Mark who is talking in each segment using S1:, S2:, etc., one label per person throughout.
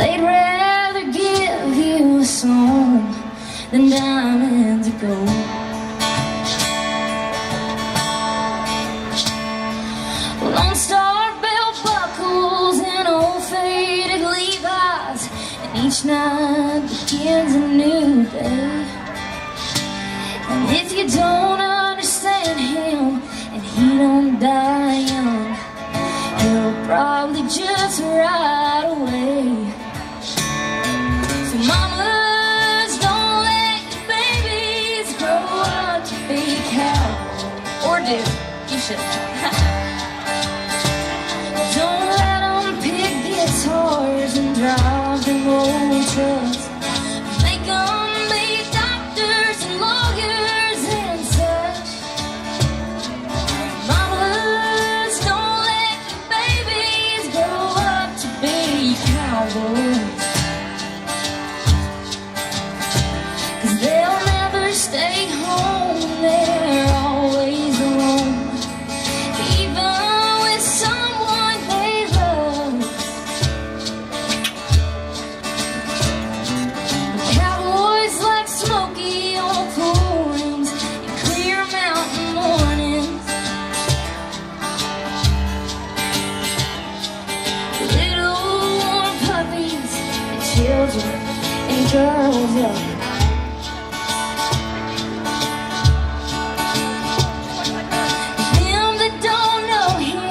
S1: they'd rather give you a song than diamonds of gold. Lone Star belt buckles and old faded Levi's, and each night begins a new day. And if you don't understand him and he don't die young, he'll probably just ride away. So mamas, don't let your babies grow up to be cowboys. Or do. You should. Don't let them pick guitars and drive them old trucks. Make them be doctors and lawyers and such. Mamas, don't let your babies grow up to be cowboys, 'cause they'll never stay home, they're always alone, even with someone they love. Cowboys like smoky old pool rooms and clear mountain mornings. Little warm puppies and children and girls up. Them that don't know him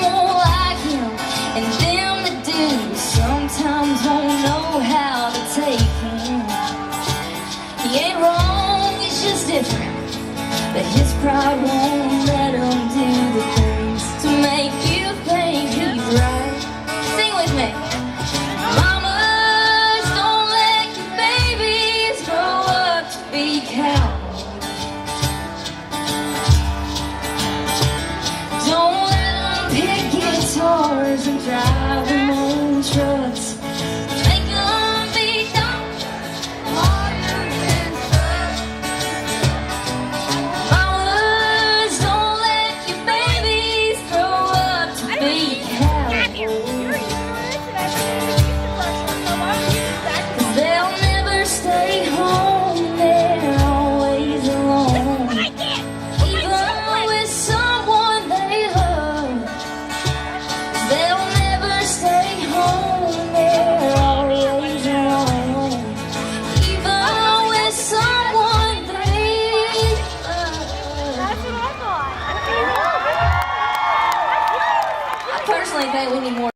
S1: won't like him, and them that do sometimes won't know how to take him. He ain't wrong, it's just different, but his pride won't let him do the things to make you think he's right. Sing with me. Mamas, don't let your babies grow up to be cowboys. Don't let them pick guitars and drive them old trucks. Make them be doctors, lawyers, and such. Mamas, don't let your babies grow up to be cowboys, 'cause they'll never stay home, they're always alone, even with someone they love. They'll never stay home, they're always alone, even with someone they love.
S2: That's what I thought.
S1: I personally think we need more